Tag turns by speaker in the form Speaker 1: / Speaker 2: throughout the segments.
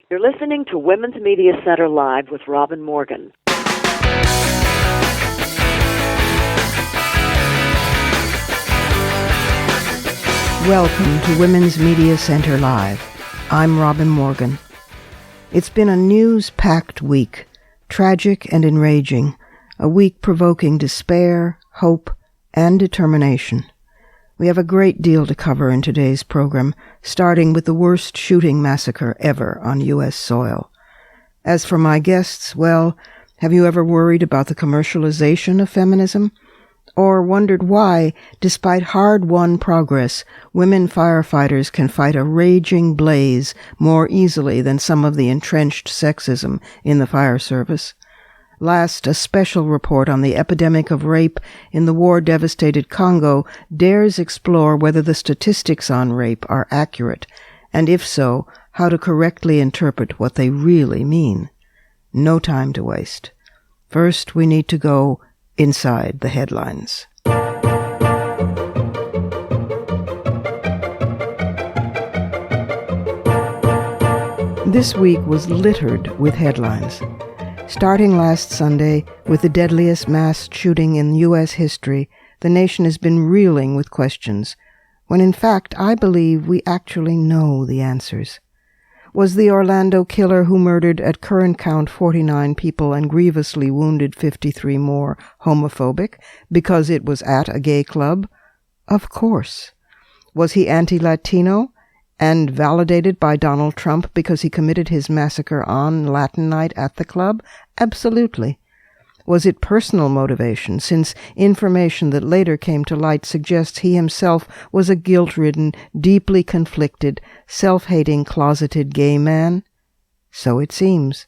Speaker 1: You're listening to Women's Media Center Live with Robin Morgan.
Speaker 2: Welcome to Women's Media Center Live. I'm Robin Morgan. It's been a news-packed week, tragic and enraging, a week provoking despair, hope, and determination. We have a great deal to cover in today's program, starting with the worst shooting massacre ever on U.S. soil. As for my guests, well, have you ever worried about the commercialization of feminism? Or wondered why, despite hard-won progress, women firefighters can fight a raging blaze more easily than some of the entrenched sexism in the fire service? Last, a special report on the epidemic of rape in the war-devastated Congo dares explore whether the statistics on rape are accurate, and if so, how to correctly interpret what they really mean. No time to waste. First, we need to go inside the headlines. This week was littered with headlines. Starting last Sunday with the deadliest mass shooting in U.S. history, the nation has been reeling with questions, when in fact I believe we actually know the answers. Was the Orlando killer who murdered at current count 49 people and grievously wounded 53 more homophobic because it was at a gay club? Of course. Was he anti-Latino and validated by Donald Trump because he committed his massacre on Latin night at the club? Absolutely. Was it personal motivation, since information that later came to light suggests he himself was a guilt-ridden, deeply conflicted, self-hating, closeted gay man? So it seems.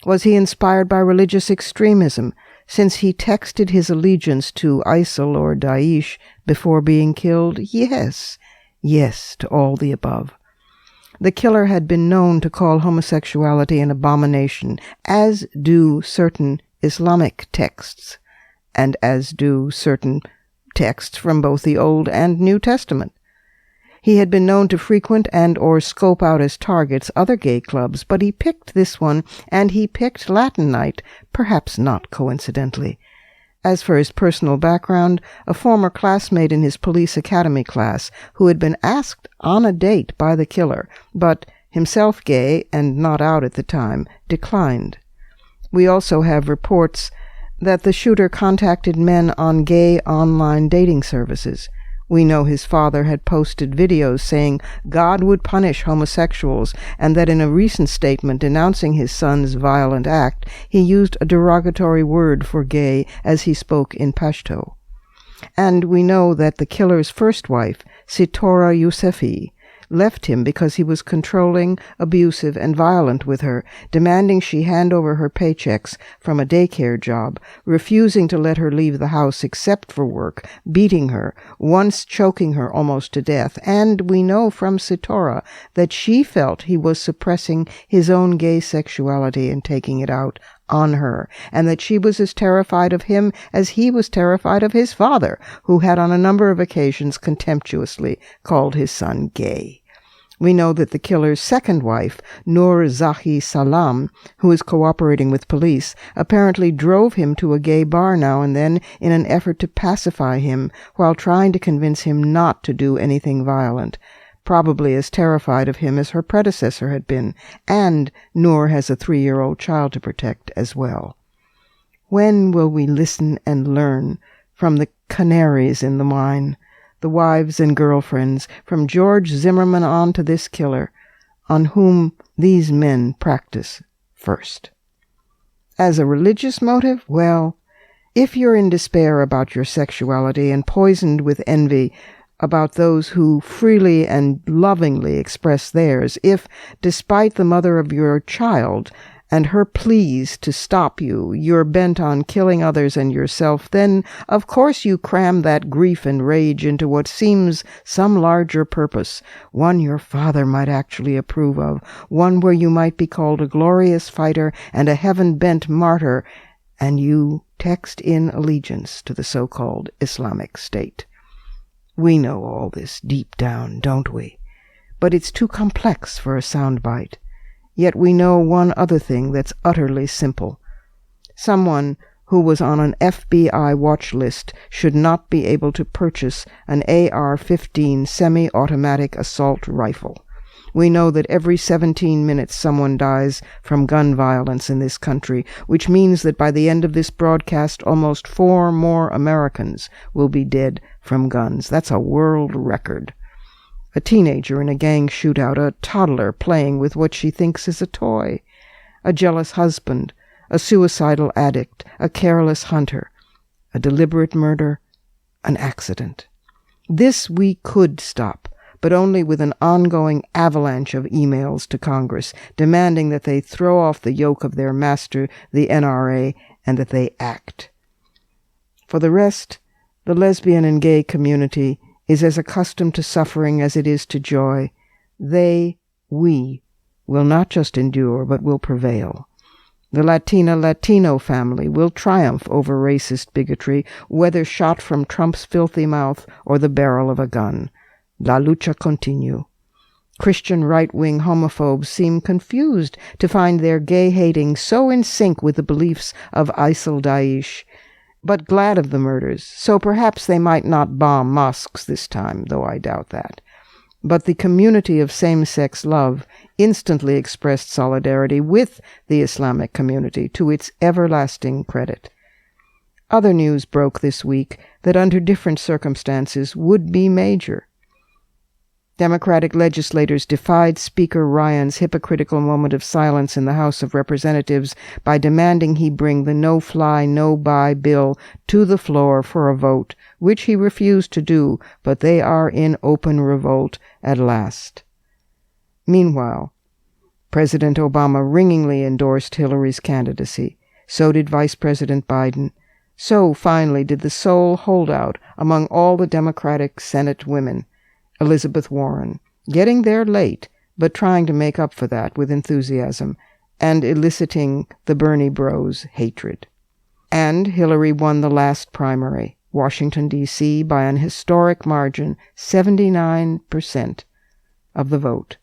Speaker 2: Was he inspired by religious extremism, since he texted his allegiance to ISIL or Daesh before being killed? Yes. Yes to all the above. The killer had been known to call homosexuality an abomination, as do certain Islamic texts, and as do certain texts from both the Old and New Testament. He had been known to frequent and or scope out as targets other gay clubs, but he picked this one, and he picked Latin night, perhaps not coincidentally. As for his personal background, a former classmate in his police academy class who had been asked on a date by the killer, but himself gay and not out at the time, declined. We also have reports that the shooter contacted men on gay online dating services. We know his father had posted videos saying God would punish homosexuals, and that in a recent statement denouncing his son's violent act, he used a derogatory word for gay as he spoke in Pashto. And we know that the killer's first wife, Sitora Yousefi, left him because he was controlling, abusive, and violent with her, demanding she hand over her paychecks from a daycare job, refusing to let her leave the house except for work, beating her, once choking her almost to death. And we know from Sitora that she felt he was suppressing his own gay sexuality and taking it out on her, and that she was as terrified of him as he was terrified of his father, who had on a number of occasions contemptuously called his son gay. We know that the killer's second wife, Nur Zahi Salam, who is cooperating with police, apparently drove him to a gay bar now and then in an effort to pacify him while trying to convince him not to do anything violent, probably as terrified of him as her predecessor had been, and Noor has a 3-year-old child to protect as well. When will we listen and learn from the canaries in the mine, the wives and girlfriends, from George Zimmerman on to this killer, on whom these men practice first? As a religious motive? Well, if you're in despair about your sexuality and poisoned with envy about those who freely and lovingly express theirs, if, despite the mother of your child and her pleas to stop you, you're bent on killing others and yourself, then of course you cram that grief and rage into what seems some larger purpose, one your father might actually approve of, one where you might be called a glorious fighter and a heaven-bent martyr, and you text in allegiance to the so-called Islamic State. We know all this deep down, don't we? But it's too complex for a soundbite. Yet we know one other thing that's utterly simple. Someone who was on an FBI watch list should not be able to purchase an AR-15 semi-automatic assault rifle. We know that every 17 minutes someone dies from gun violence in this country, which means that by the end of this broadcast, almost 4 more Americans will be dead from guns. That's a world record. A teenager in a gang shootout, a toddler playing with what she thinks is a toy, a jealous husband, a suicidal addict, a careless hunter, a deliberate murder, an accident. This we could stop, but only with an ongoing avalanche of emails to Congress, demanding that they throw off the yoke of their master, the NRA, and that they act. For the rest, the lesbian and gay community is as accustomed to suffering as it is to joy. We, will not just endure, but will prevail. The Latino family will triumph over racist bigotry, whether shot from Trump's filthy mouth or the barrel of a gun. La lucha continue. Christian right-wing homophobes seem confused to find their gay hating so in sync with the beliefs of ISIL Daesh, but glad of the murders, so perhaps they might not bomb mosques this time, though I doubt that. But the community of same-sex love instantly expressed solidarity with the Islamic community, to its everlasting credit. Other news broke this week that under different circumstances would be major. Democratic legislators defied Speaker Ryan's hypocritical moment of silence in the House of Representatives by demanding he bring the no-fly, no-buy bill to the floor for a vote, which he refused to do, but they are in open revolt at last. Meanwhile, President Obama ringingly endorsed Hillary's candidacy. So did Vice President Biden. So, finally, did the sole holdout among all the Democratic Senate women, Elizabeth Warren, getting there late, but trying to make up for that with enthusiasm, and eliciting the Bernie bros' hatred. And Hillary won the last primary, Washington, D.C., by an historic margin, 79% of the vote.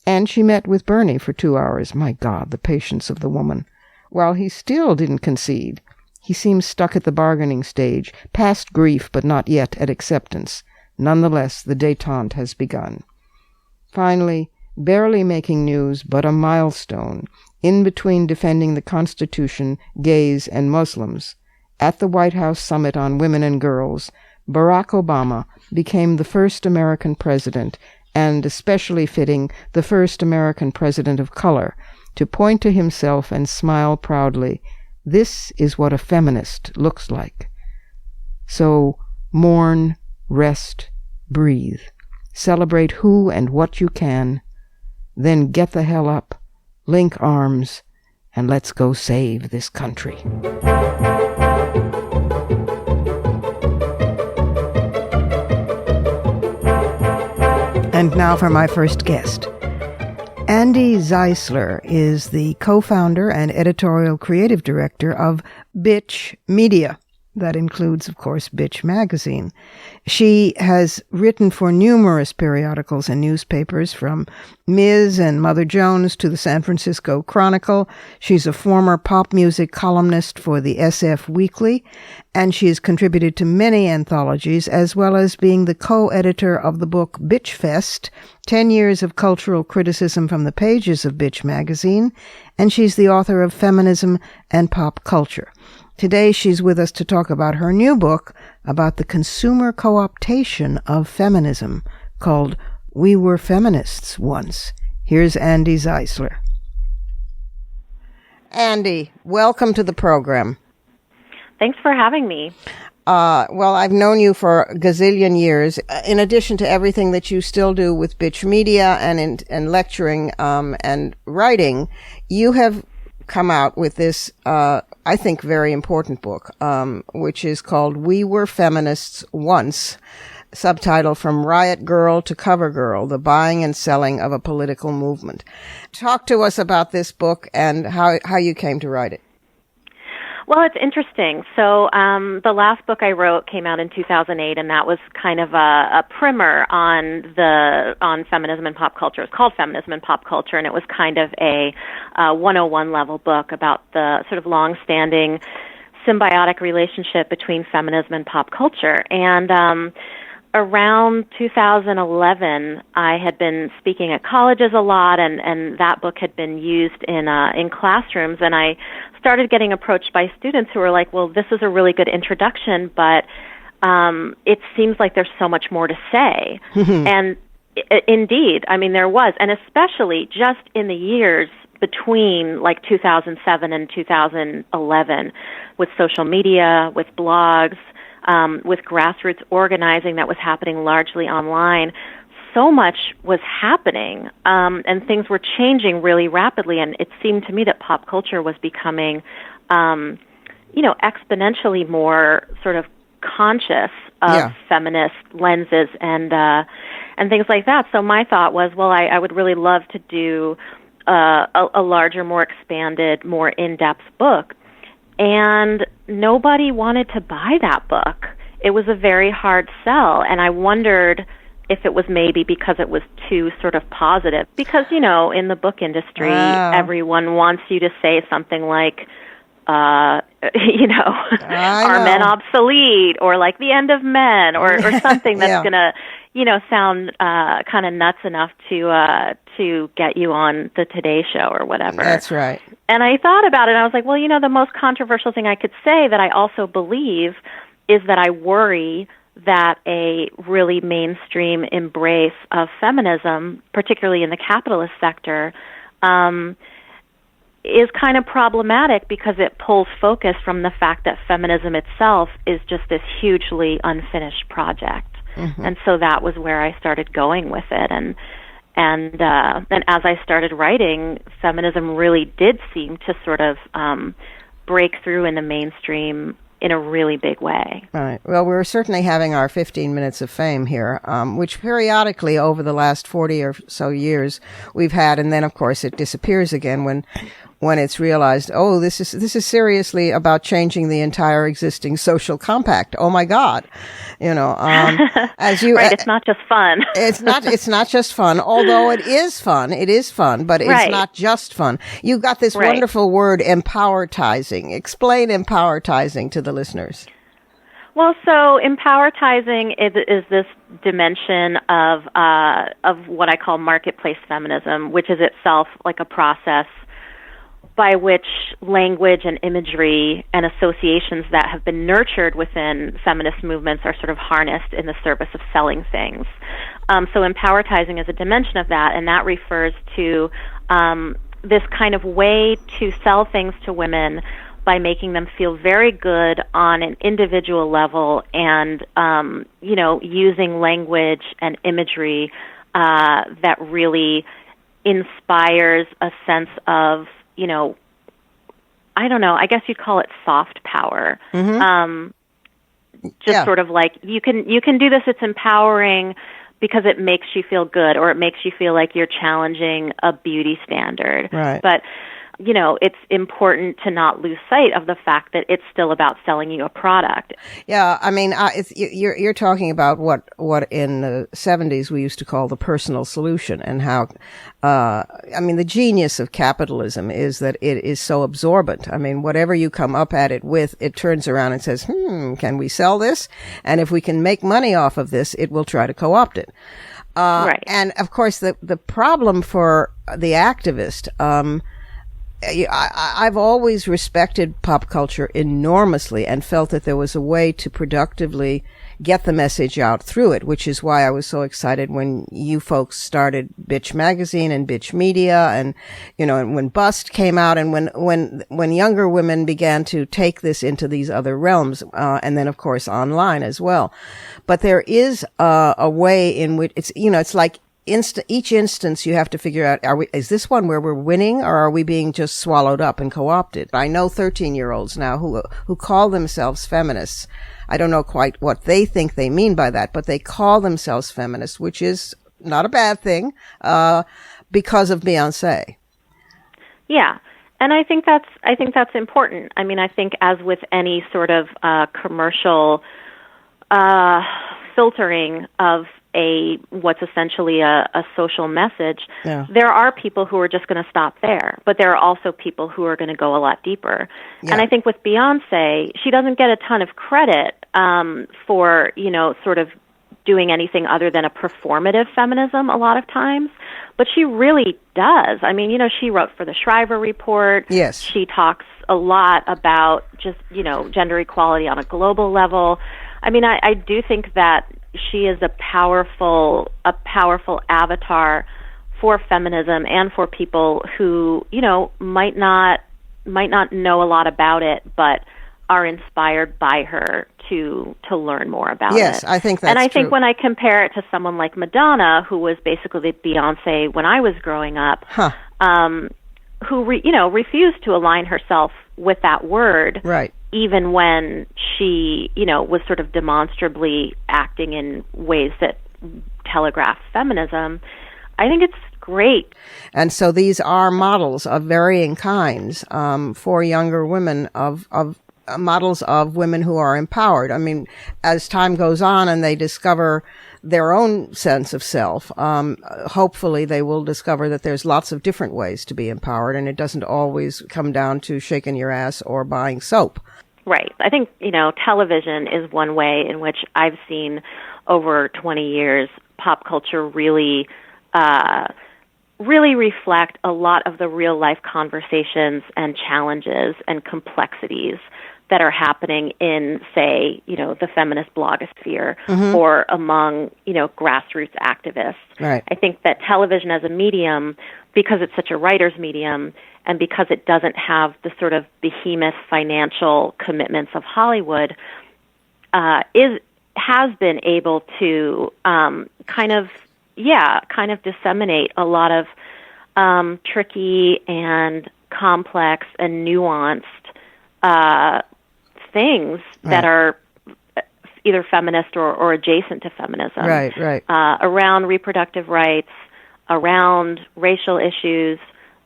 Speaker 2: And she met with Bernie for 2 hours. My God, the patience of the woman. While he still didn't concede, he seems stuck at the bargaining stage, past grief but not yet at acceptance. Nonetheless, the détente has begun. Finally, barely making news, but a milestone, in between defending the Constitution, gays, and Muslims, at the White House Summit on Women and Girls, Barack Obama became the first American president, and especially fitting, the first American president of color, to point to himself and smile proudly. This is what a feminist looks like. So, mourn, rest, breathe. Celebrate who and what you can. Then get the hell up, link arms, and let's go save this country. And now for my first guest. Andi Zeisler is the co-founder and editorial creative director of Bitch Media. That includes, of course, Bitch Magazine. She has written for numerous periodicals and newspapers, from Ms. and Mother Jones to the San Francisco Chronicle. She's a former pop music columnist for the SF Weekly, and she has contributed to many anthologies, as well as being the co-editor of the book Bitch Fest, 10 Years of Cultural Criticism from the Pages of Bitch Magazine, and she's the author of Feminism and Pop Culture. Today, she's with us to talk about her new book about the consumer co-optation of feminism, called We Were Feminists Once. Here's Andi Zeisler. Andi, welcome to the program.
Speaker 3: Thanks for having me.
Speaker 2: Well, I've known you for a gazillion years. In addition to everything that you still do with Bitch Media and lecturing and writing, you have come out with this, I think, very important book, which is called We Were Feminists Once, subtitle From Riot Girl to Cover Girl, The Buying and Selling of a Political Movement. Talk to us about this book and how you came to write it.
Speaker 3: Well, it's interesting. So the last book I wrote came out in 2008, and that was kind of a primer on feminism and pop culture. It's called Feminism and Pop Culture, and it was kind of a 101 level book about the sort of long-standing symbiotic relationship between feminism and pop culture. And around 2011, I had been speaking at colleges a lot, and that book had been used in classrooms, and I started getting approached by students who were like, well, this is a really good introduction, but it seems like there's so much more to say. And indeed, I mean, there was, and especially just in the years between like 2007 and 2011 with social media, with blogs, with grassroots organizing that was happening largely online, so much was happening, and things were changing really rapidly, and it seemed to me that pop culture was becoming, exponentially more sort of conscious of feminist lenses and things like that. So my thought was, well, I would really love to do a larger, more expanded, more in-depth book. And nobody wanted to buy that book. It was a very hard sell, and I wondered if it was maybe because it was too sort of positive. Because, in the book industry, everyone wants you to say something like, are men obsolete, or like the end of men, or something that's going to, sound kind of nuts enough to get you on the Today Show or whatever.
Speaker 2: That's right.
Speaker 3: And I thought about it, and I was like, well, the most controversial thing I could say that I also believe is that I worry that a really mainstream embrace of feminism, particularly in the capitalist sector, is kind of problematic because it pulls focus from the fact that feminism itself is just this hugely unfinished project. And so that was where I started going with it. And as I started writing, feminism really did seem to sort of break through in the mainstream in a really big way.
Speaker 2: Right. Well, we're certainly having our 15 minutes of fame here, which periodically over the last 40 or so years we've had, and then of course it disappears again when it's realized, oh, this is seriously about changing the entire existing social compact. Oh my God, as you
Speaker 3: right, it's not just fun.
Speaker 2: It's not just fun, although it is fun. It is fun, but it's not just fun. You've got this wonderful word, empowertizing. Explain empowertizing to the listeners.
Speaker 3: Well, so empowertizing is this dimension of what I call marketplace feminism, which is itself like a process by which language and imagery and associations that have been nurtured within feminist movements are sort of harnessed in the service of selling things. So empowertizing is a dimension of that, and that refers to this kind of way to sell things to women by making them feel very good on an individual level and, using language and imagery that really inspires a sense of, I don't know, I guess you'd call it soft power. Sort of like you can do this, it's empowering because it makes you feel good, or it makes you feel like you're challenging a beauty standard.
Speaker 2: Right.
Speaker 3: But it's important to not lose sight of the fact that it's still about selling you a product.
Speaker 2: Yeah, I mean, you're talking about what in the 70s we used to call the personal solution, and how, the genius of capitalism is that it is so absorbent. I mean, whatever you come up at it with, it turns around and says, can we sell this? And if we can make money off of this, it will try to co-opt it.
Speaker 3: Right.
Speaker 2: And of course, the problem for the activist, I've always respected pop culture enormously and felt that there was a way to productively get the message out through it, which is why I was so excited when you folks started Bitch Magazine and Bitch Media, and and when Bust came out, and when younger women began to take this into these other realms, and then of course online as well. But there is a way in which it's like each instance you have to figure out, is this one where we're winning, or are we being just swallowed up and co-opted? I know 13-year-olds now who call themselves feminists. I don't know quite what they think they mean by that, but they call themselves feminists, which is not a bad thing, because of Beyonce.
Speaker 3: Yeah. And I think that's important. I mean, I think as with any sort of commercial filtering of what's essentially a social message, there are people who are just going to stop there, but there are also people who are going to go a lot deeper. Yeah. And I think with Beyonce, she doesn't get a ton of credit for, sort of doing anything other than a performative feminism a lot of times, but she really does. I mean, she wrote for the Shriver Report.
Speaker 2: Yes.
Speaker 3: She talks a lot about just, gender equality on a global level. I mean, I do think that she is a powerful avatar for feminism and for people who, might not know a lot about it, but are inspired by her to learn more about it.
Speaker 2: Yes, I think that's
Speaker 3: And I
Speaker 2: true.
Speaker 3: think when I compare it to someone like Madonna, who was basically Beyonce when I was growing up, who refused to align herself with that word,
Speaker 2: right,
Speaker 3: even when she, was sort of demonstrably acting in ways that telegraphed feminism, I think it's great.
Speaker 2: And so these are models of varying kinds for younger women, of models of women who are empowered. I mean, as time goes on and they discover their own sense of self, hopefully they will discover that there's lots of different ways to be empowered, and it doesn't always come down to shaking your ass or buying soap.
Speaker 3: Right. I think, television is one way in which I've seen over 20 years pop culture really reflect a lot of the real-life conversations and challenges and complexities that are happening in, say, the feminist blogosphere or among, grassroots activists.
Speaker 2: Right.
Speaker 3: I think that television as a medium, because it's such a writer's medium and because it doesn't have the sort of behemoth financial commitments of Hollywood, has been able to kind of disseminate a lot of tricky and complex and nuanced things that are either feminist or adjacent to feminism.
Speaker 2: Right.
Speaker 3: Around reproductive rights, around racial issues,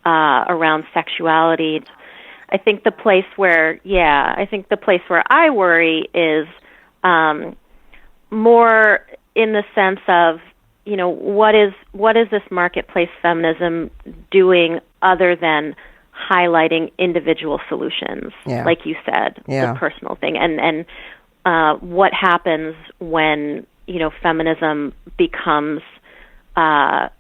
Speaker 3: around sexuality. I think the place where I worry is more in the sense of, what is this marketplace feminism doing other than highlighting individual solutions, like you said, the personal thing, and what happens when feminism becomes a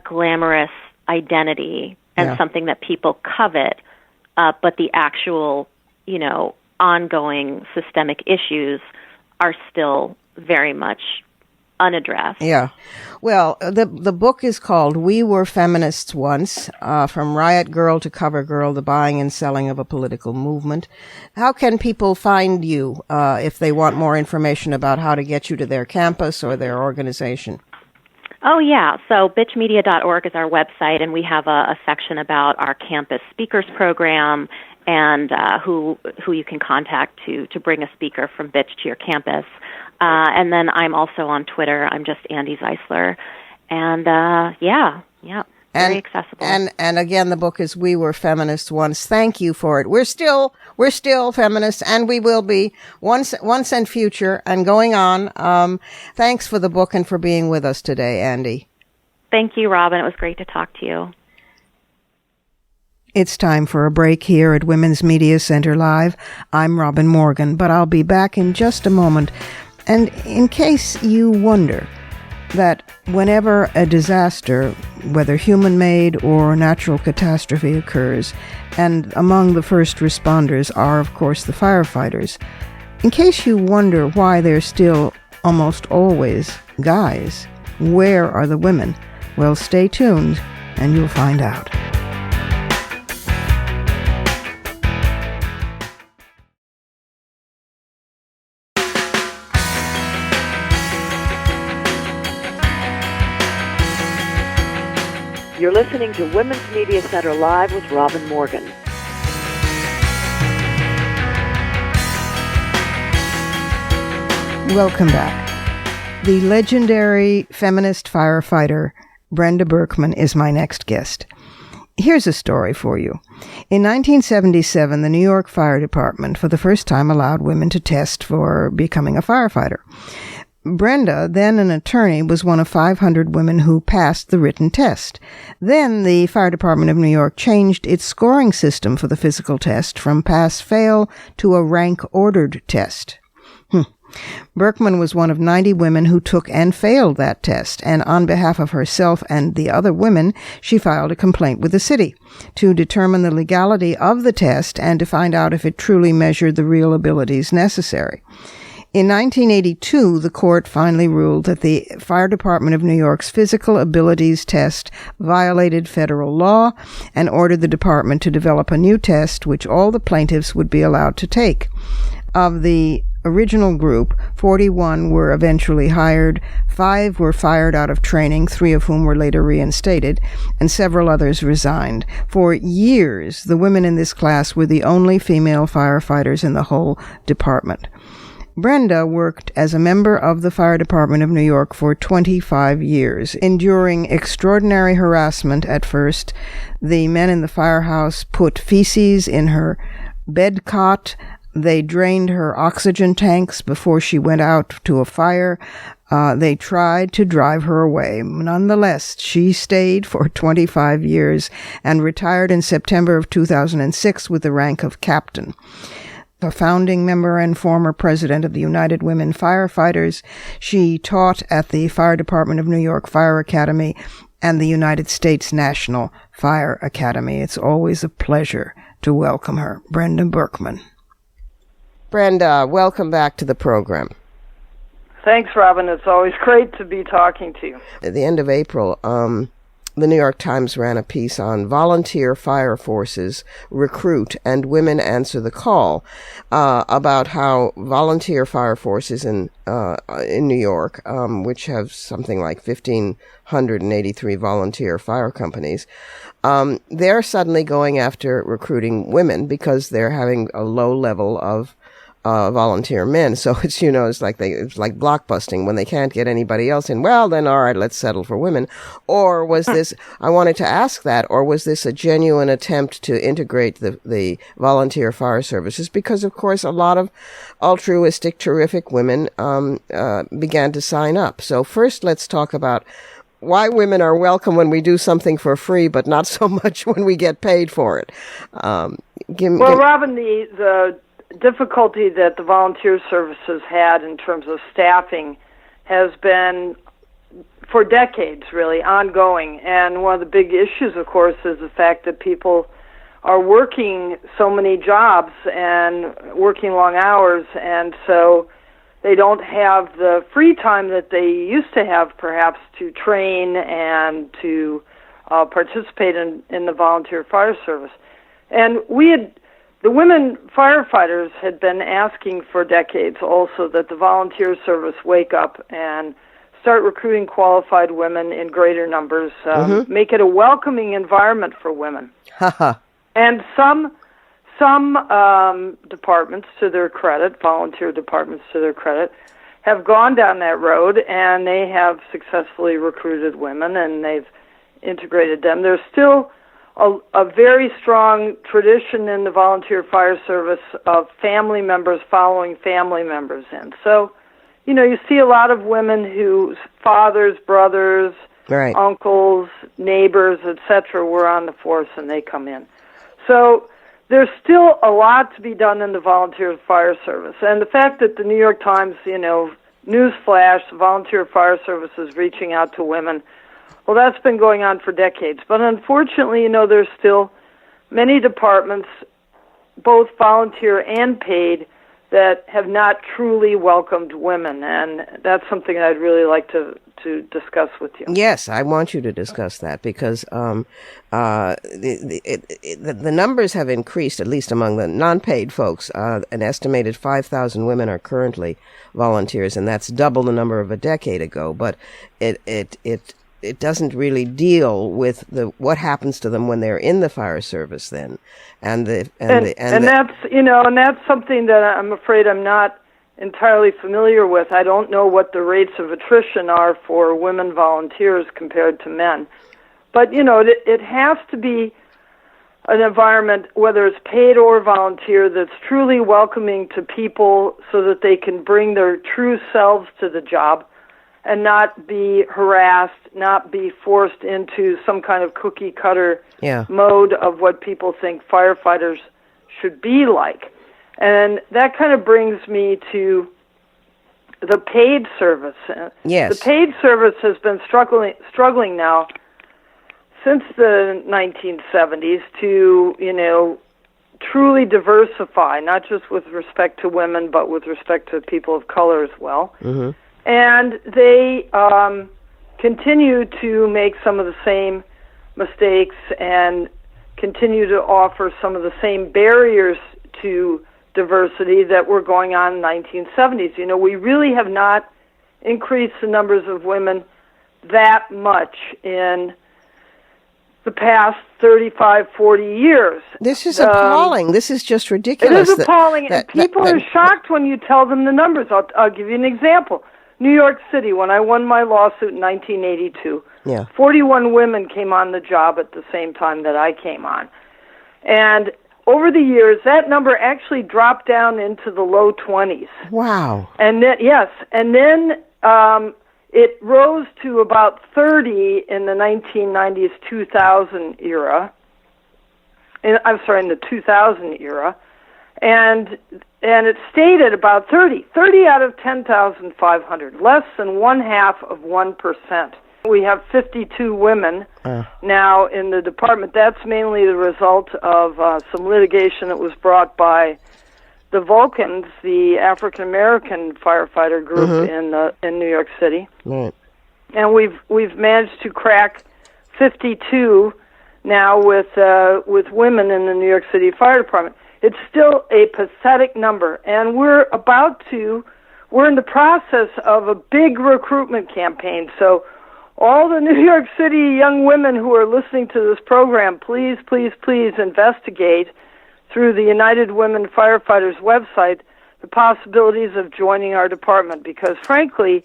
Speaker 3: glamorous identity and something that people covet, but the actual ongoing systemic issues are still very much unaddressed.
Speaker 2: Yeah. Well, the book is called We Were Feminists Once, From Riot Girl to Cover Girl, The Buying and Selling of a Political Movement. How can people find you if they want more information about how to get you to their campus or their organization?
Speaker 3: Oh, yeah. So bitchmedia.org is our website, and we have a section about our campus speakers program and who you can contact to bring a speaker from Bitch to your campus. And then I'm also on Twitter. I'm just Andi Zeisler. And very accessible.
Speaker 2: And again, the book is We Were Feminists Once. Thank you for it. We're still feminists, and we will be once and future and going on. Thanks for the book and for being with us today, Andi.
Speaker 3: Thank you, Robin. It was great to talk to you.
Speaker 2: It's time for a break here at Women's Media Center Live. I'm Robin Morgan, but I'll be back in just a moment. And in case you wonder that whenever a disaster, whether human-made or natural catastrophe occurs, and among the first responders are, of course, the firefighters, in case you wonder why they're still almost always guys, where are the women? Well, stay tuned and you'll find out.
Speaker 1: You're listening to Women's Media Center Live with Robin Morgan.
Speaker 2: Welcome back. The legendary feminist firefighter Brenda Berkman is my next guest. Here's a story for you. In 1977, the New York Fire Department for the first time allowed women to test for becoming a firefighter. Brenda, then an attorney, was one of 500 women who passed the written test. Then the Fire Department of New York changed its scoring system for the physical test from pass-fail to a rank-ordered test. Berkman was one of 90 women who took and failed that test, and on behalf of herself and the other women, she filed a complaint with the city to determine the legality of the test and to find out if it truly measured the real abilities necessary. In 1982, the court finally ruled that the Fire Department of New York's physical abilities test violated federal law and ordered the department to develop a new test which all the plaintiffs would be allowed to take. Of the original group, 41 were eventually hired, 5 were fired out of training, 3 of whom were later reinstated, and several others resigned. For years, the women in this class were the only female firefighters in the whole department. Brenda worked as a member of the Fire Department of New York for 25 years, enduring extraordinary harassment at first. The men in the firehouse put feces in her bed cot. They drained her oxygen tanks before she went out to a fire. They tried to drive her away. Nonetheless, she stayed for 25 years and retired in September of 2006 with the rank of captain. A founding member and former president of the United Women Firefighters, she taught at the Fire Department of New York Fire Academy and the United States National Fire Academy. It's always a pleasure to welcome her. Brenda Berkman. Brenda, welcome back to the program.
Speaker 4: Thanks, Robin. It's always great to be talking to you.
Speaker 2: At the end of April, the New York Times ran a piece on volunteer fire forces recruit and women answer the call, about how volunteer fire forces in New York, which have something like 1,583 volunteer fire companies, they're suddenly going after recruiting women because they're having a low level of volunteer men. So it's, it's like blockbusting when they can't get anybody else in. Well, then, all right, let's settle for women. Or was this, I wanted to ask that, or was this a genuine attempt to integrate the volunteer fire services? Because, of course, a lot of altruistic, terrific women began to sign up. So first, let's talk about why women are welcome when we do something for free, but not so much when we get paid for it.
Speaker 4: Robin, the difficulty that the volunteer services had in terms of staffing has been for decades really ongoing, and one of the big issues, of course, is the fact that people are working so many jobs and working long hours, and so they don't have the free time that they used to have perhaps to train and to participate in the volunteer fire service. And the women firefighters had been asking for decades also that the volunteer service wake up and start recruiting qualified women in greater numbers, make it a welcoming environment for women. And some departments, to their credit, volunteer departments to their credit, have gone down that road, and they have successfully recruited women, and they've integrated them. There's still a very strong tradition in the volunteer fire service of family members following family members in. So, you see a lot of women whose fathers, brothers,
Speaker 2: right,
Speaker 4: uncles, neighbors, etc. were on the force, and they come in. So there's still a lot to be done in the volunteer fire service. And the fact that the New York Times, newsflash, the volunteer fire service is reaching out to women, well, that's been going on for decades. But unfortunately, there's still many departments, both volunteer and paid, that have not truly welcomed women. And that's something I'd really like to discuss with you.
Speaker 2: Yes, I want you to discuss that because the numbers have increased, at least among the non-paid folks. An estimated 5,000 women are currently volunteers, and that's double the number of a decade ago. But it doesn't really deal with what happens to them when they're in the fire service then, and that's something that I'm afraid I'm not entirely familiar with. I don't know what the rates of attrition are for women volunteers compared to men, but it has to be
Speaker 4: an environment, whether it's paid or volunteer, that's truly welcoming to people so that they can bring their true selves to the job and not be harassed, not be forced into some kind of cookie-cutter mode of what people think firefighters should be like. And that kind of brings me to the paid service.
Speaker 2: Yes.
Speaker 4: The paid service has been struggling now since the 1970s to, truly diversify, not just with respect to women, but with respect to people of color as well.
Speaker 2: Mm-hmm.
Speaker 4: And they continue to make some of the same mistakes and continue to offer some of the same barriers to diversity that were going on in the 1970s. We really have not increased the numbers of women that much in the past 35, 40 years.
Speaker 2: This is appalling. This is just ridiculous.
Speaker 4: It is appalling, and people are shocked when you tell them the numbers. I'll give you an example. New York City, when I won my lawsuit in 1982, 41 women came on the job at the same time that I came on. And over the years, that number actually dropped down into the low 20s.
Speaker 2: Wow.
Speaker 4: And then, it rose to about 30 in the 1990s, 2000 era. In the 2000 era. And it stayed at about 30 out of 10,500, less than 0.5%. We have 52 women now in the department. That's mainly the result of some litigation that was brought by the Vulcans, the African-American firefighter group in New York City.
Speaker 2: Right.
Speaker 4: And we've managed to crack 52 now with women in the New York City Fire Department. It's still a pathetic number, and we're in the process of a big recruitment campaign. So all the New York City young women who are listening to this program, please, please, please investigate through the United Women Firefighters website the possibilities of joining our department, because frankly,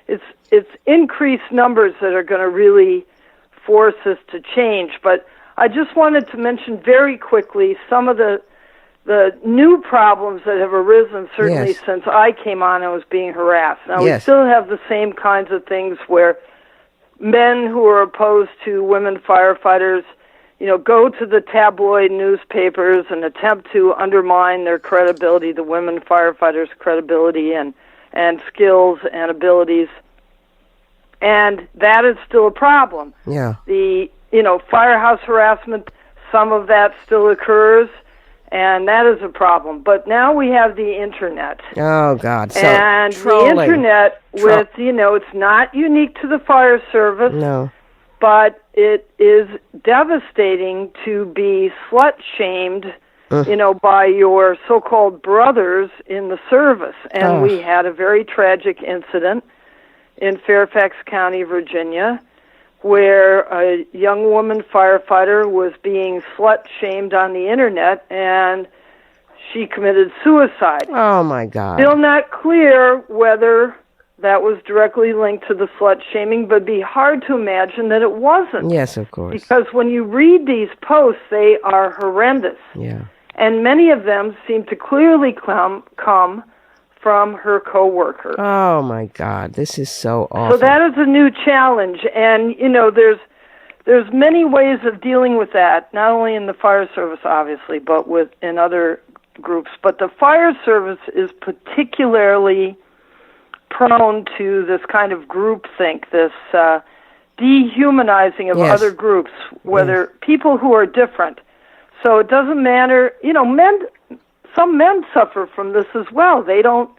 Speaker 4: it's increased numbers that are going to really force us to change. But I just wanted to mention very quickly some of the new problems that have arisen, certainly since I came on and was being harassed. Now, we still have the same kinds of things where men who are opposed to women firefighters, go to the tabloid newspapers and attempt to undermine their credibility, the women firefighters' credibility and skills and abilities. And that is still a problem.
Speaker 2: Yeah.
Speaker 4: The, firehouse harassment, some of that still occurs. And that is a problem. But now we have the Internet.
Speaker 2: Oh, God. So
Speaker 4: and
Speaker 2: trolling.
Speaker 4: The Internet with, it's not unique to the fire service.
Speaker 2: No.
Speaker 4: But it is devastating to be slut-shamed, by your so-called brothers in the service. And we had a very tragic incident in Fairfax County, Virginia, where a young woman firefighter was being slut-shamed on the Internet, and she committed suicide.
Speaker 2: Oh, my God.
Speaker 4: Still not clear whether that was directly linked to the slut-shaming, but it'd be hard to imagine that it wasn't.
Speaker 2: Yes, of course.
Speaker 4: Because when you read these posts, they are horrendous.
Speaker 2: Yeah.
Speaker 4: And many of them seem to clearly come from her coworker.
Speaker 2: Oh, my God. This is so awful.
Speaker 4: So that is a new challenge. And, there's many ways of dealing with that, not only in the fire service, obviously, but in other groups. But the fire service is particularly prone to this kind of groupthink, this dehumanizing of other groups, whether people who are different. So it doesn't matter, some men suffer from this as well. They don't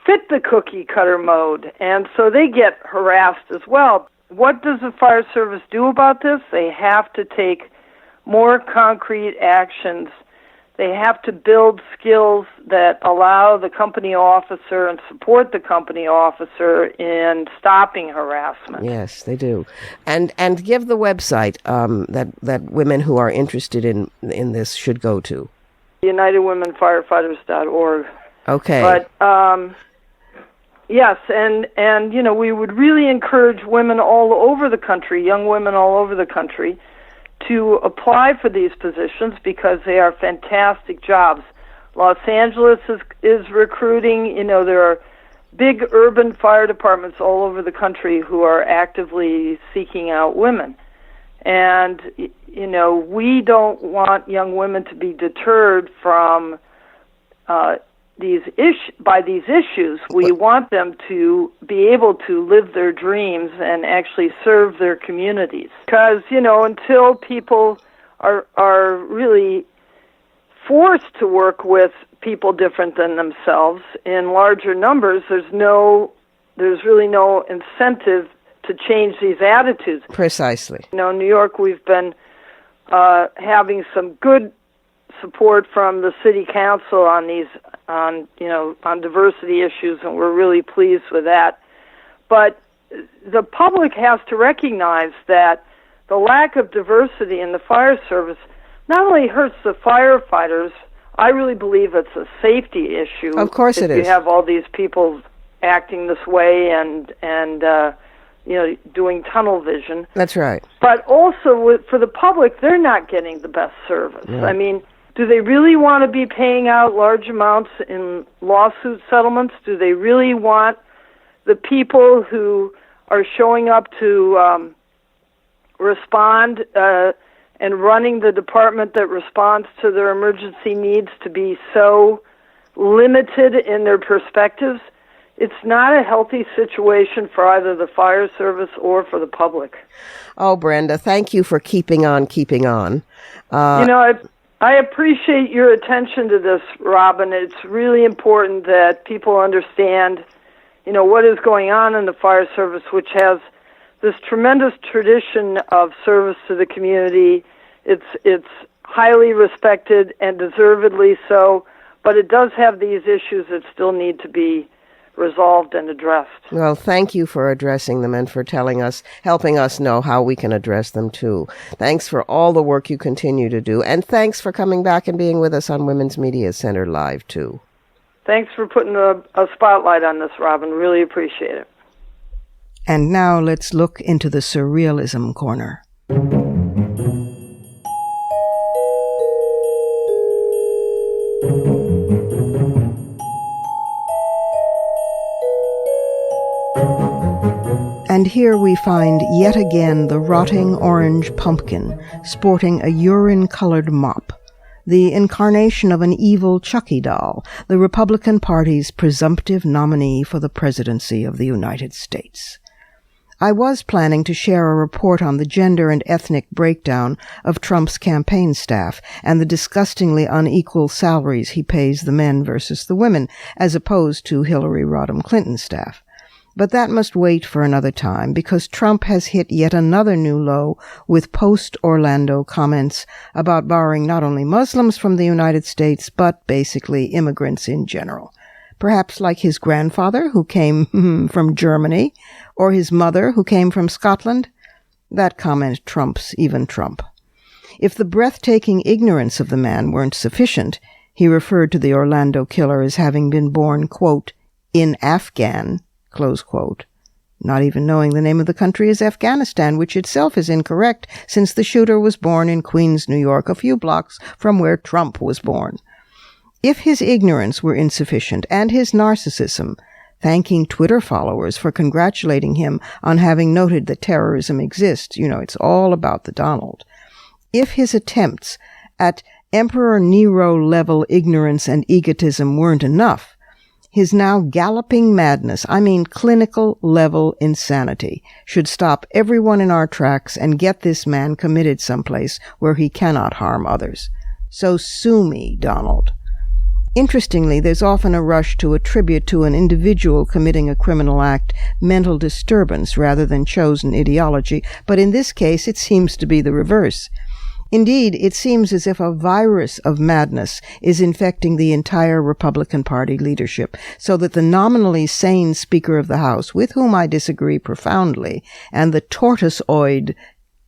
Speaker 4: fit the cookie cutter mode, and so they get harassed as well. What does the fire service do about this? They have to take more concrete actions. They have to build skills that allow the company officer and support the company officer in stopping harassment.
Speaker 2: Yes, they do. And give the website that women who are interested in this should go to. UnitedWomenFirefighters.org. Okay.
Speaker 4: But yes, and we would really encourage women all over the country, young women all over the country, to apply for these positions because they are fantastic jobs. Los Angeles is recruiting. There are big urban fire departments all over the country who are actively seeking out women. And, we don't want young women to be deterred from these issues. We want them to be able to live their dreams and actually serve their communities. Because, until people are really forced to work with people different than themselves in larger numbers, there's really no incentive to change these attitudes.
Speaker 2: Precisely.
Speaker 4: In New York, we've been having some good support from the city council on diversity issues, and we're really pleased with that. But the public has to recognize that the lack of diversity in the fire service not only hurts the firefighters. I really believe it's a safety issue.
Speaker 2: Of course it is.
Speaker 4: You have all these people acting this way and doing tunnel vision.
Speaker 2: That's right.
Speaker 4: But also for the public, they're not getting the best service. Yeah. I mean, do they really want to be paying out large amounts in lawsuit settlements? Do they really want the people who are showing up to respond and running the department that responds to their emergency needs to be so limited in their perspectives? It's not a healthy situation for either the fire service or for the public.
Speaker 2: Oh, Brenda, thank you for keeping on.
Speaker 4: I appreciate your attention to this, Robin. It's really important that people understand, what is going on in the fire service, which has this tremendous tradition of service to the community. It's highly respected and deservedly so, but it does have these issues that still need to be resolved and addressed.
Speaker 2: Well, thank you for addressing them and for helping us know how we can address them too. Thanks for all the work you continue to do, and thanks for coming back and being with us on Women's Media Center Live too.
Speaker 4: Thanks for putting a spotlight on this, Robin. Really appreciate it.
Speaker 2: And now let's look into the surrealism corner. And here we find yet again the rotting orange pumpkin sporting a urine-colored mop, the incarnation of an evil Chucky doll, the Republican Party's presumptive nominee for the presidency of the United States. I was planning to share a report on the gender and ethnic breakdown of Trump's campaign staff and the disgustingly unequal salaries he pays the men versus the women, as opposed to Hillary Rodham Clinton's staff. But that must wait for another time, because Trump has hit yet another new low with post-Orlando comments about barring not only Muslims from the United States, but basically immigrants in general. Perhaps like his grandfather, who came from Germany, or his mother, who came from Scotland. That comment trumps even Trump. If the breathtaking ignorance of the man weren't sufficient, he referred to the Orlando killer as having been born, quote, in Afghan, close quote, not even knowing the name of the country is Afghanistan, which itself is incorrect, since the shooter was born in Queens, New York, a few blocks from where Trump was born. If his ignorance were insufficient, and his narcissism, thanking Twitter followers for congratulating him on having noted that terrorism exists, it's all about the Donald. If his attempts at Emperor Nero-level ignorance and egotism weren't enough, his now galloping madness, clinical-level insanity, should stop everyone in our tracks and get this man committed someplace where he cannot harm others. So sue me, Donald. Interestingly, there's often a rush to attribute to an individual committing a criminal act mental disturbance rather than chosen ideology, but in this case it seems to be the reverse. Indeed, it seems as if a virus of madness is infecting the entire Republican Party leadership, so that the nominally sane Speaker of the House, with whom I disagree profoundly, and the tortoise-oyed,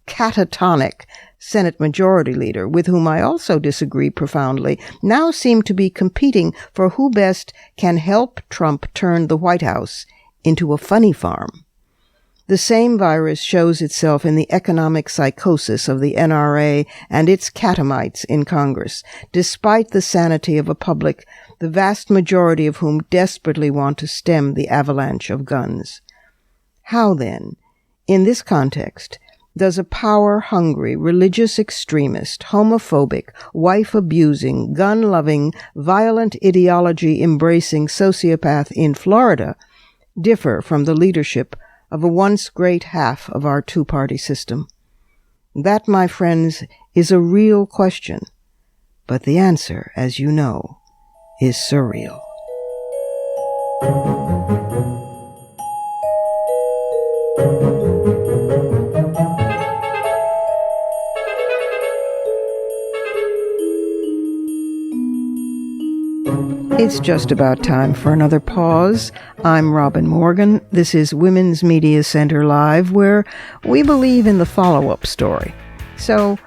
Speaker 2: catatonic Senate Majority Leader, with whom I also disagree profoundly, now seem to be competing for who best can help Trump turn the White House into a funny farm. The same virus shows itself in the economic psychosis of the NRA and its catamites in Congress, despite the sanity of a public, the vast majority of whom desperately want to stem the avalanche of guns. How, then, in this context, does a power-hungry, religious extremist, homophobic, wife-abusing, gun-loving, violent ideology-embracing sociopath in Florida differ from the leadership of a once great half of our two-party system? That, my friends, is a real question, but the answer, as you know, is surreal. It's just about time for another pause. I'm Robin Morgan. This is Women's Media Center Live, where we believe in the follow-up story. So,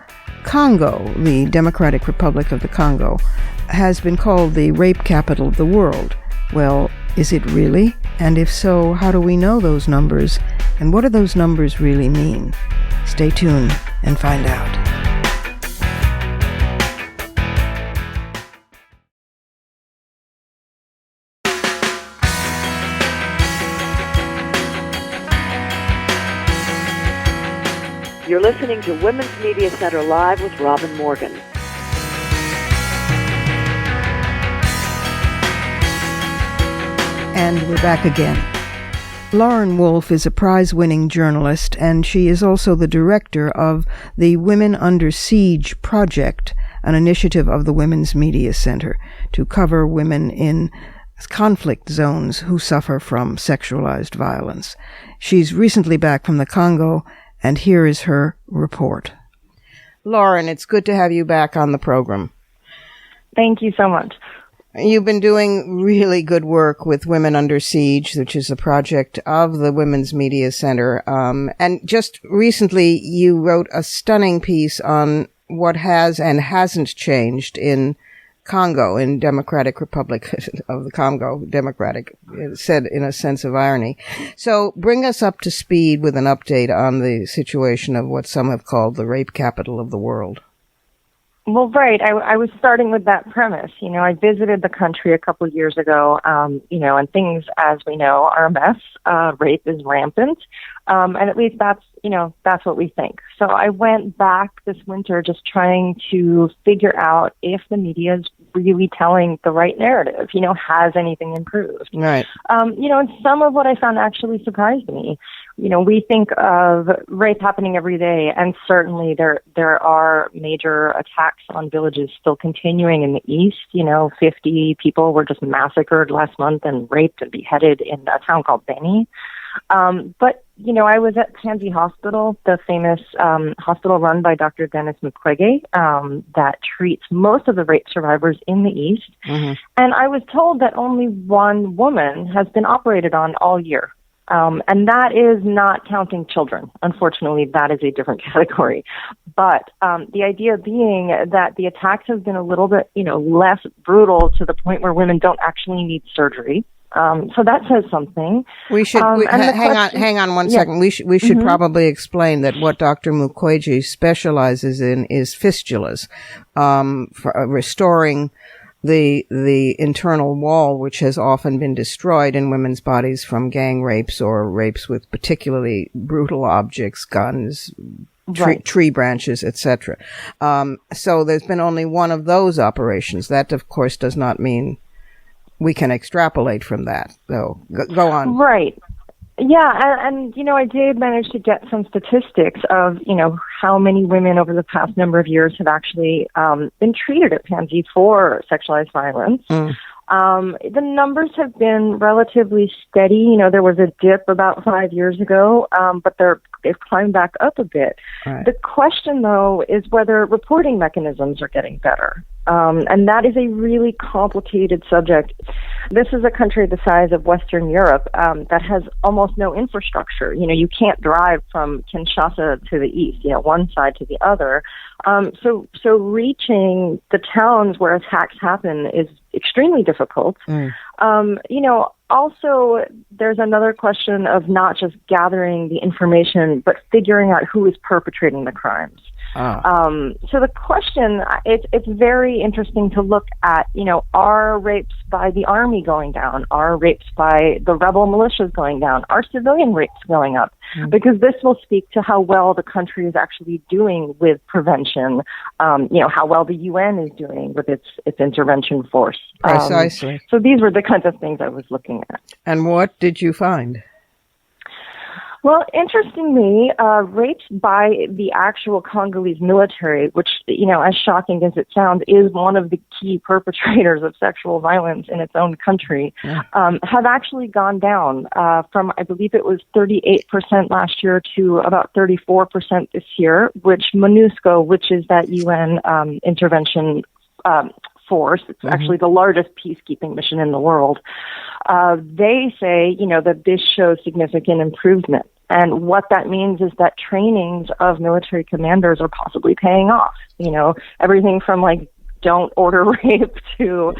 Speaker 2: Congo, the Democratic Republic of the Congo, has been called the rape capital of the world. Well, is it really? And if so, how do we know those numbers? And what do those numbers really mean? Stay tuned and find out.
Speaker 1: You're listening to Women's Media Center Live with Robin Morgan.
Speaker 2: And we're back again. Lauren Wolfe is a prize-winning journalist, and she is also the director of the Women Under Siege Project, an initiative of the Women's Media Center to cover women in conflict zones who suffer from sexualized violence. She's recently back from the Congo, and here is her report. Lauren, it's good to have you back on the program.
Speaker 5: Thank you so much.
Speaker 2: You've been doing really good work with Women Under Siege, which is a project of the Women's Media Center. And just recently, you wrote a stunning piece on what has and hasn't changed in Congo, in Democratic Republic of the Congo, Democratic, said in a sense of irony. So bring us up to speed with an update on the situation of what some have called the rape capital of the world.
Speaker 5: Well, right. I was starting with that premise. You know, I visited the country a couple of years ago, and things, as we know, are a mess. Rape is rampant. And at least that's what we think. So I went back this winter just trying to figure out if the media is really telling the right narrative. You know, has anything improved?
Speaker 2: Right.
Speaker 5: And some of what I found actually surprised me. You know, we think of rape happening every day, and certainly there are major attacks on villages still continuing in the east. 50 people were just massacred last month and raped and beheaded in a town called Beni. But I was at Panzi Hospital, the famous hospital run by Dr. Denis Mukwege that treats most of the rape survivors in the East. Mm-hmm. And I was told that only one woman has been operated on all year. And that is not counting children. Unfortunately, that is a different category. But the idea being that the attacks have been a little bit, less brutal to the point where women don't actually need surgery. So that says something.
Speaker 2: We should hang on one second. We should mm-hmm. probably explain that what Dr. Mukwege specializes in is fistulas, for restoring the internal wall, which has often been destroyed in women's bodies from gang rapes or rapes with particularly brutal objects, guns, tree branches, etc. So there's been only one of those operations. That, of course, does not mean we can extrapolate from that. So go on.
Speaker 5: Right. Yeah, and I did manage to get some statistics of, how many women over the past number of years have actually been treated at Panzi for sexualized violence. Mm. The numbers have been relatively steady. There was a dip about 5 years ago, but they've climbed back up a bit. Right. The question, though, is whether reporting mechanisms are getting better. And that is a really complicated subject. This is a country the size of Western Europe that has almost no infrastructure. You can't drive from Kinshasa to the east, one side to the other. So reaching the towns where attacks happen is extremely difficult. Also, there's another question of not just gathering the information, but figuring out who is perpetrating the crimes. So the question, it's very interesting to look at, are rapes by the army going down? Are rapes by the rebel militias going down? Are civilian rapes going up? Because this will speak to how well the country is actually doing with prevention, how well the UN is doing with its intervention force.
Speaker 2: Precisely.
Speaker 5: So these were the kinds of things I was looking at.
Speaker 2: And what did you find?
Speaker 5: Well, interestingly, rapes by the actual Congolese military, which, as shocking as it sounds, is one of the key perpetrators of sexual violence in its own country, have actually gone down from, I believe it was 38% last year to about 34% this year, which MONUSCO, which is that UN intervention force, it's actually the largest peacekeeping mission in the world, they say, that this shows significant improvement. And what that means is that trainings of military commanders are possibly paying off. Everything from don't order rape to,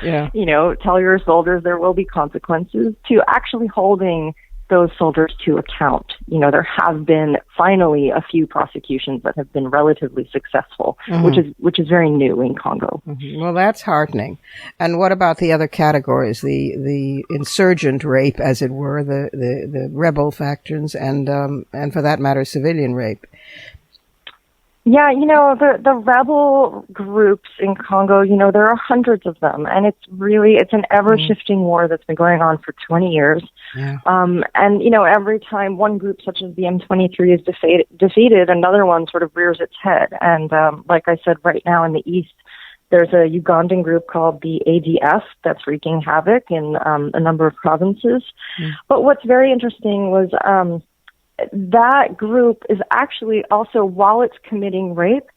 Speaker 5: tell your soldiers there will be consequences, to actually holding those soldiers to account. There have been finally a few prosecutions that have been relatively successful, which is very new in Congo.
Speaker 2: Well, that's heartening. And what about the other categories, the insurgent rape, as it were, the rebel factions, and for that matter, civilian rape?
Speaker 5: Yeah, the rebel groups in Congo, there are hundreds of them, and it's an ever-shifting war that's been going on for 20 years.
Speaker 2: Yeah.
Speaker 5: And, every time one group such as the M23 is defeated, another one sort of rears its head. And like I said, right now in the east, there's a Ugandan group called the ADF that's wreaking havoc in a number of provinces. But what's very interesting was that group is actually also, while it's committing rape,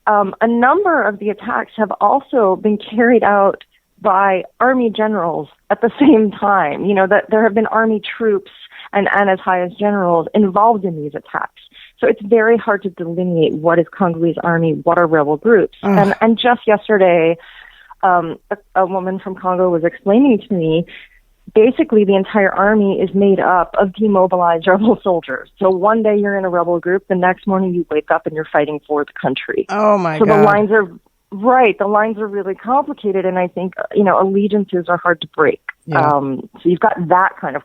Speaker 5: a number of the attacks have also been carried out by army generals at the same time. That there have been army troops and as high as generals involved in these attacks. So it's very hard to delineate what is Congolese army, what are rebel groups. And just yesterday, a woman from Congo was explaining to me, basically the entire army is made up of demobilized rebel soldiers. So one day you're in a rebel group, the next morning you wake up and you're fighting for the country.
Speaker 2: Oh my
Speaker 5: God. So the lines are really complicated, and I think, allegiances are hard to break.
Speaker 2: Yeah.
Speaker 5: So you've got that kind of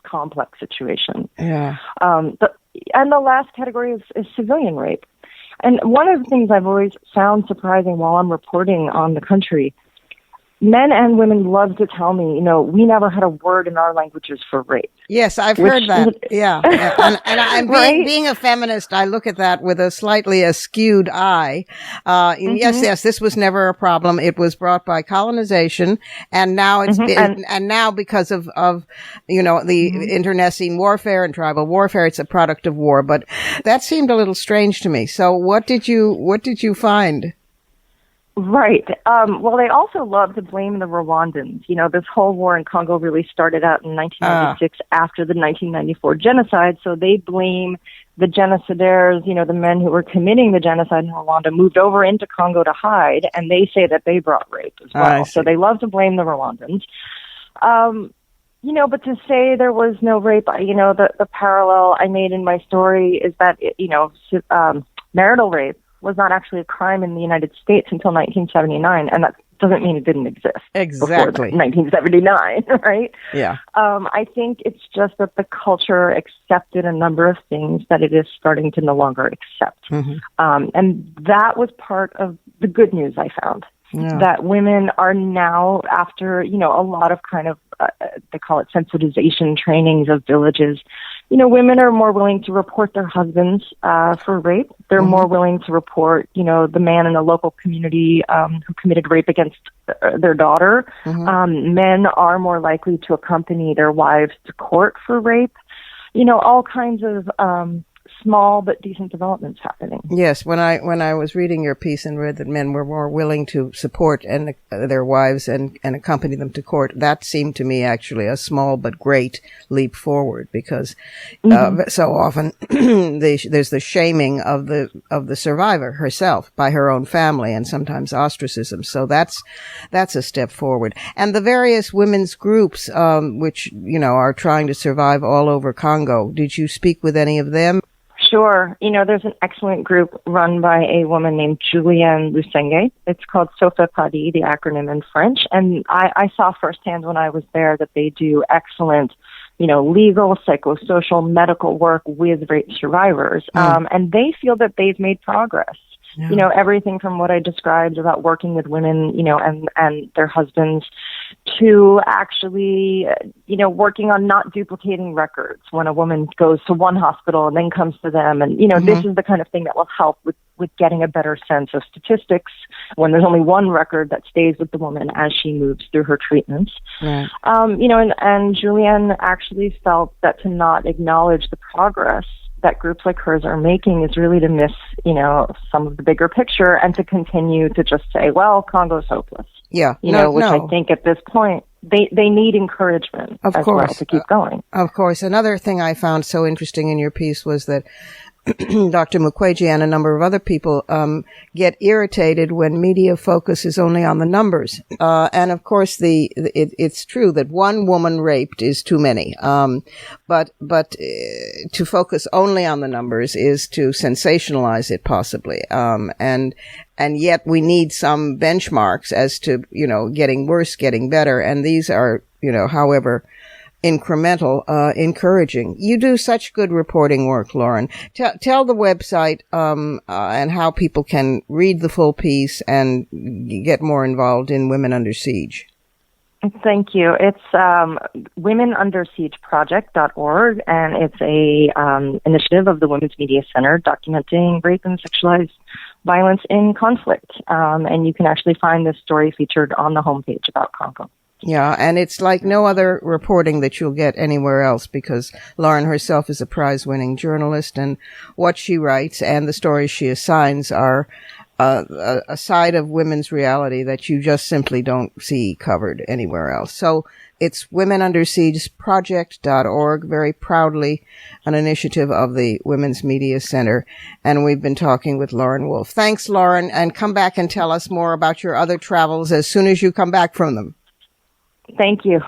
Speaker 5: complex situation.
Speaker 2: Yeah.
Speaker 5: And the last category is civilian rape. And one of the things I've always found surprising while I'm reporting on the country, men and women love to tell me, we never had a word in our languages for rape.
Speaker 2: Yes, I've heard that. Yeah. And being a feminist, I look at that with a slightly askewed eye. Yes, this was never a problem. It was brought by colonization, and now it's and now because of the internecine warfare and tribal warfare, it's a product of war. But that seemed a little strange to me. So what did you find?
Speaker 5: Right. Well, they also love to blame the Rwandans. This whole war in Congo really started out in 1996 after the 1994 genocide. So they blame the genocidaires, the men who were committing the genocide in Rwanda moved over into Congo to hide, and they say that they brought rape as well. So they love to blame the Rwandans. But to say there was no rape, the parallel I made in my story is that, marital rape was not actually a crime in the United States until 1979, and that doesn't mean it didn't exist
Speaker 2: exactly
Speaker 5: before 1979, right?
Speaker 2: Yeah.
Speaker 5: I think it's just that the culture accepted a number of things that it is starting to no longer accept. And that was part of the good news I found. Yeah. That women are now, after, a lot of kind of, they call it sensitization trainings of villages, women are more willing to report their husbands for rape. They're more willing to report, the man in a local community who committed rape against their daughter. Men are more likely to accompany their wives to court for rape. All kinds of small but decent developments happening.
Speaker 2: Yes, when I was reading your piece and read that men were more willing to support their wives and accompany them to court, that seemed to me actually a small but great leap forward, because so often there's the shaming of the survivor herself by her own family, and sometimes ostracism. So that's a step forward. And the various women's groups which are trying to survive all over Congo. Did you speak with any of them?
Speaker 5: Sure. There's an excellent group run by a woman named Julienne Lusenge. It's called Sofa Padi, the acronym in French. And I saw firsthand when I was there that they do excellent, legal, psychosocial, medical work with rape survivors. And they feel that they've made progress. Yeah. Everything from what I described about working with women, and their husbands, to actually, working on not duplicating records when a woman goes to one hospital and then comes to them. And, this is the kind of thing that will help with getting a better sense of statistics when there's only one record that stays with the woman as she moves through her treatments. Right. And Julianne actually felt that to not acknowledge the progress that groups like hers are making is really to miss, some of the bigger picture, and to continue to just say, well, Congo's hopeless. Yeah. I think at this point, they need encouragement as well to keep going.
Speaker 2: Of course. Another thing I found so interesting in your piece was that Dr. Mukwege and a number of other people get irritated when media focuses only on the numbers. And of course, it's true that one woman raped is too many. But to focus only on the numbers is to sensationalize it, possibly. And yet we need some benchmarks as to, getting worse, getting better. And these are, however incremental, encouraging. You do such good reporting work, Lauren. Tell the website and how people can read the full piece and get more involved in Women Under Siege.
Speaker 5: Thank you. It's womenundersiegeproject.org, and it's a initiative of the Women's Media Center documenting rape and sexualized violence in conflict. And you can actually find this story featured on the homepage about Congo.
Speaker 2: Yeah, and it's like no other reporting that you'll get anywhere else, because Lauren herself is a prize-winning journalist, and what she writes and the stories she assigns are a side of women's reality that you just simply don't see covered anywhere else. So it's womenundersiegeproject.org, very proudly an initiative of the Women's Media Center. And we've been talking with Lauren Wolfe. Thanks, Lauren, and come back and tell us more about your other travels as soon as you come back from them.
Speaker 5: Thank you.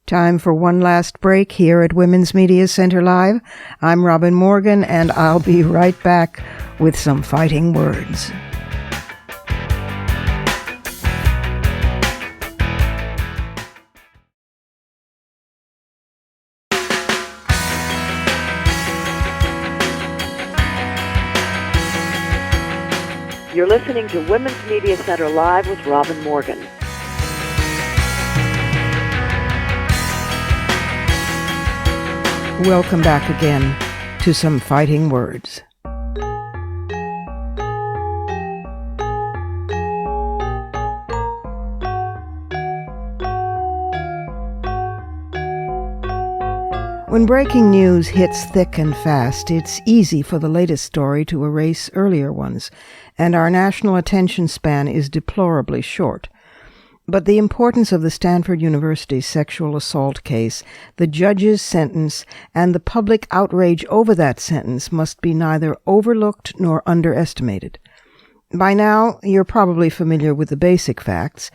Speaker 2: Time for one last break here at Women's Media Center Live. I'm Robin Morgan, and I'll be right back with some fighting words.
Speaker 1: You're listening to Women's Media Center Live with Robin Morgan.
Speaker 2: Welcome back again to some fighting words. When breaking news hits thick and fast, it's easy for the latest story to erase earlier ones, and our national attention span is deplorably short. But the importance of the Stanford University sexual assault case, the judge's sentence, and the public outrage over that sentence must be neither overlooked nor underestimated. By now, you're probably familiar with the basic facts.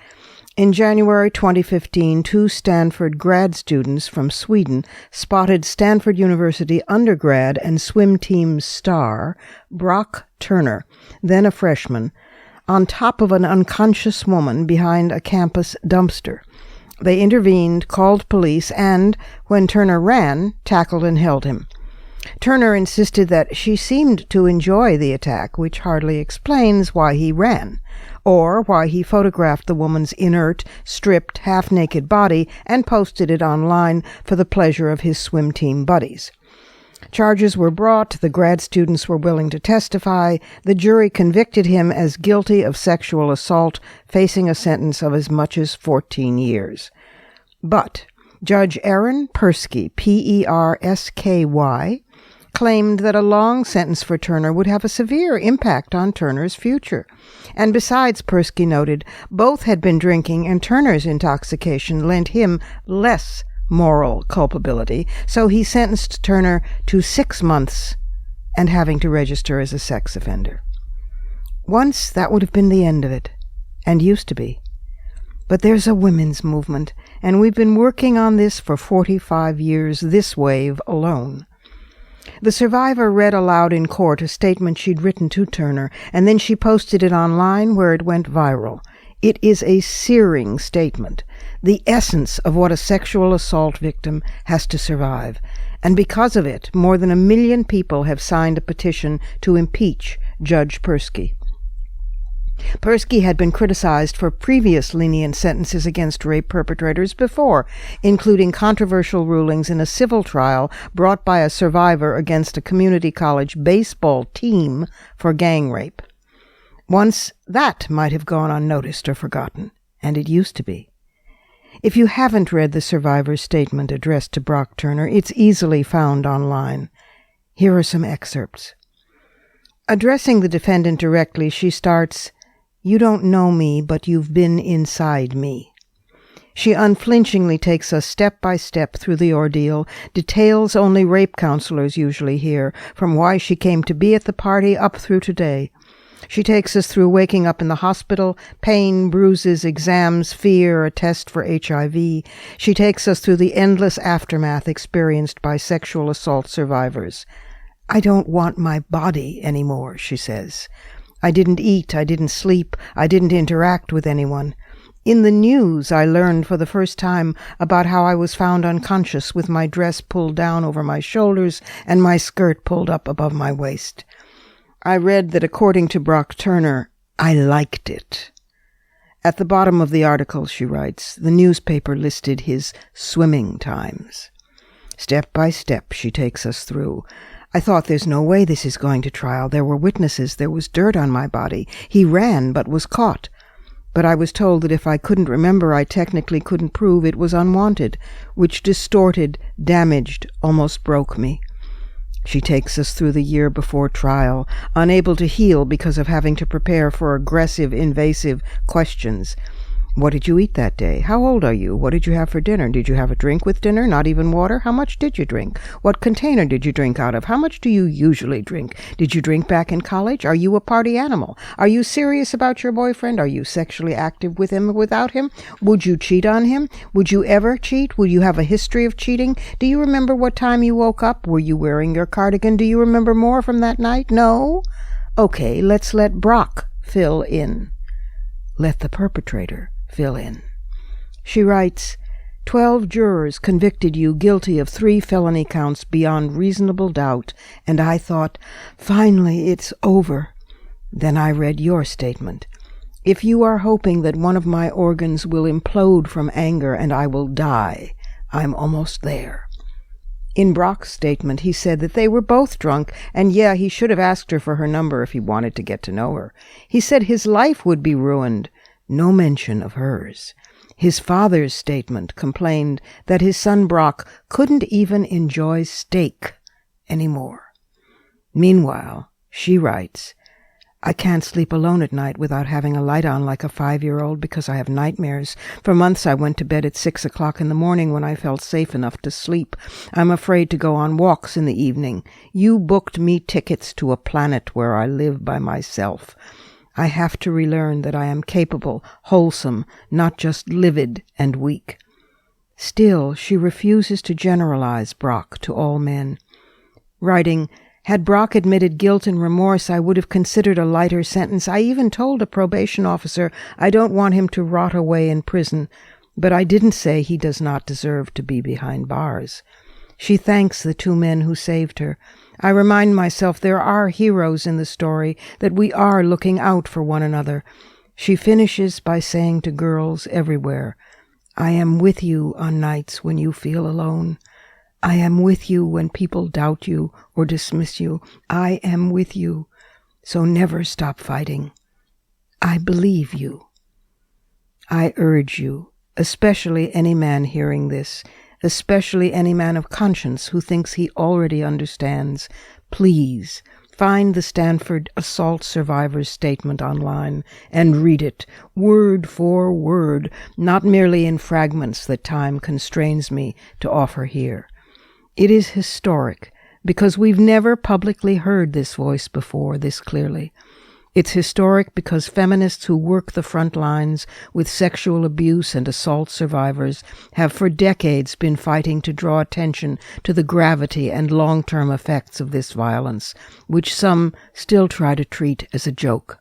Speaker 2: In January 2015, 2 Stanford grad students from Sweden spotted Stanford University undergrad and swim team star Brock Turner, then a freshman, on top of an unconscious woman behind a campus dumpster. They intervened, called police, and, when Turner ran, tackled and held him. Turner insisted that she seemed to enjoy the attack, which hardly explains why he ran, or why he photographed the woman's inert, stripped, half-naked body and posted it online for the pleasure of his swim team buddies. Charges were brought, the grad students were willing to testify, the jury convicted him as guilty of sexual assault, facing a sentence of as much as 14 years. But Judge Aaron Persky, Persky, claimed that a long sentence for Turner would have a severe impact on Turner's future. And besides, Persky noted, both had been drinking, and Turner's intoxication lent him less moral culpability, so he sentenced Turner to 6 months and having to register as a sex offender. Once that would have been the end of it, and used to be. But there's a women's movement, and we've been working on this for 45 years, this wave alone. The survivor read aloud in court a statement she'd written to Turner, and then she posted it online where it went viral. It is a searing statement, the essence of what a sexual assault victim has to survive. And because of it, more than 1 million people have signed a petition to impeach Judge Persky. Persky had been criticized for previous lenient sentences against rape perpetrators before, including controversial rulings in a civil trial brought by a survivor against a community college baseball team for gang rape. Once that might have gone unnoticed or forgotten, and it used to be. If you haven't read the survivor's statement addressed to Brock Turner, it's easily found online. Here are some excerpts. Addressing the defendant directly, she starts, "You don't know me, but you've been inside me." She unflinchingly takes us step by step through the ordeal, details only rape counselors usually hear, from why she came to be at the party up through today. She takes us through waking up in the hospital, pain, bruises, exams, fear, a test for HIV. She takes us through the endless aftermath experienced by sexual assault survivors. "I don't want my body anymore," she says. "I didn't eat, I didn't sleep, I didn't interact with anyone. In the news, I learned for the first time about how I was found unconscious with my dress pulled down over my shoulders and my skirt pulled up above my waist. I read that according to Brock Turner, I liked it." At the bottom of the article, she writes, the newspaper listed his swimming times. Step by step, she takes us through. "I thought there's no way this is going to trial. There were witnesses. There was dirt on my body. He ran, but was caught. But I was told that if I couldn't remember, I technically couldn't prove it was unwanted, which distorted, damaged, almost broke me." She takes us through the year before trial, unable to heal because of having to prepare for aggressive, invasive questions. "What did you eat that day? How old are you? What did you have for dinner? Did you have a drink with dinner? Not even water? How much did you drink? What container did you drink out of? How much do you usually drink? Did you drink back in college? Are you a party animal? Are you serious about your boyfriend? Are you sexually active with him or without him? Would you cheat on him? Would you ever cheat? Would you have a history of cheating? Do you remember what time you woke up? Were you wearing your cardigan? Do you remember more from that night? No? Okay, let's let Brock fill in. Let the perpetrator fill in." She writes, 12 jurors convicted you guilty of 3 felony counts beyond reasonable doubt, and I thought, finally, it's over. Then I read your statement. If you are hoping that one of my organs will implode from anger and I will die, I'm almost there. In Brock's statement, he said that they were both drunk, and yeah, he should have asked her for her number if he wanted to get to know her. He said his life would be ruined. No mention of hers. His father's statement complained that his son Brock couldn't even enjoy steak anymore. Meanwhile, she writes, "I can't sleep alone at night without having a light on like a 5-year-old because I have nightmares. For months I went to bed at 6 o'clock in the morning when I felt safe enough to sleep. I'm afraid to go on walks in the evening. You booked me tickets to a planet where I live by myself. I have to relearn that I am capable, wholesome, not just livid and weak." Still, she refuses to generalize Brock to all men. Writing, "Had Brock admitted guilt and remorse, I would have considered a lighter sentence. I even told a probation officer I don't want him to rot away in prison, but I didn't say he does not deserve to be behind bars." She thanks the 2 men who saved her. I remind myself there are heroes in the story, that we are looking out for one another. She finishes by saying to girls everywhere, "I am with you on nights when you feel alone. I am with you when people doubt you or dismiss you. I am with you, so never stop fighting. I believe you." I urge you, especially any man hearing this, especially any man of conscience who thinks he already understands, please find the Stanford assault survivors statement online and read it, word for word, not merely in fragments that time constrains me to offer here. It is historic because we've never publicly heard this voice before this clearly. It's historic because feminists who work the front lines with sexual abuse and assault survivors have for decades been fighting to draw attention to the gravity and long-term effects of this violence, which some still try to treat as a joke.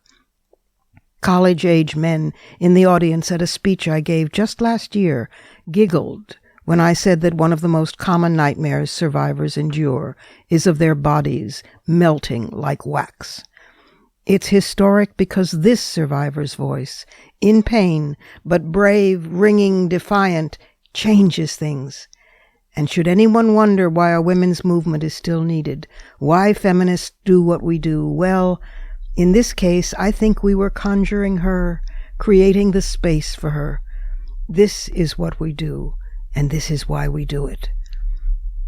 Speaker 2: College-age men in the audience at a speech I gave just last year giggled when I said that one of the most common nightmares survivors endure is of their bodies melting like wax. It's historic because this survivor's voice, in pain, but brave, ringing, defiant, changes things. And should anyone wonder why a women's movement is still needed, why feminists do what we do, well, in this case, I think we were conjuring her, creating the space for her. This is what we do, and this is why we do it.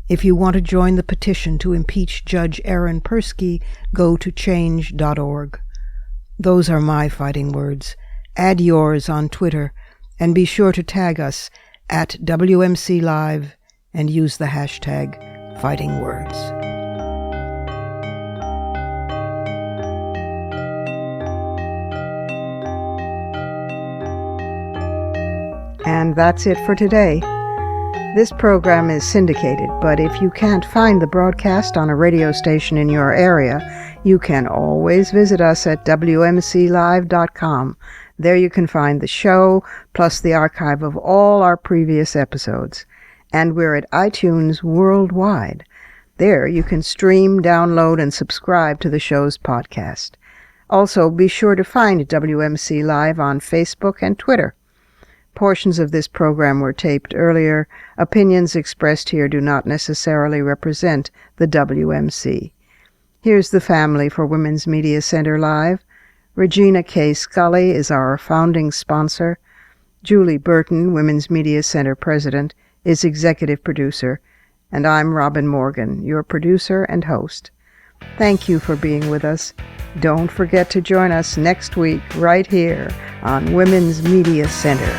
Speaker 2: If you want to join the petition to impeach Judge Aaron Persky, go to change.org. Those are my fighting words. Add yours on Twitter, and be sure to tag us at WMC Live and use the hashtag #FightingWords. And that's it for today. This program is syndicated, but if you can't find the broadcast on a radio station in your area, you can always visit us at WMCLive.com. There you can find the show, plus the archive of all our previous episodes. And we're at iTunes worldwide. There you can stream, download, and subscribe to the show's podcast. Also, be sure to find WMC Live on Facebook and Twitter. Portions of this program were taped earlier. Opinions expressed here do not necessarily represent the WMC. Here's the family for Women's Media Center Live. Regina K. Scully is our founding sponsor. Julie Burton, Women's Media Center President, is executive producer. And I'm Robin Morgan, your producer and host. Thank you for being with us. Don't forget to join us next week right here on Women's Media Center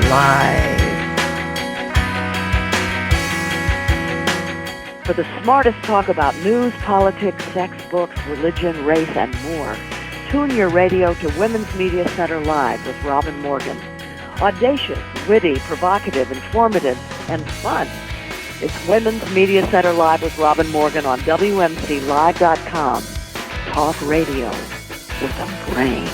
Speaker 2: Live.
Speaker 1: For the smartest talk about news, politics, sex, books, religion, race, and more, tune your radio to Women's Media Center Live with Robin Morgan. Audacious, witty, provocative, informative, and fun. It's Women's Media Center Live with Robin Morgan on WMCLive.com. Talk radio with a brain.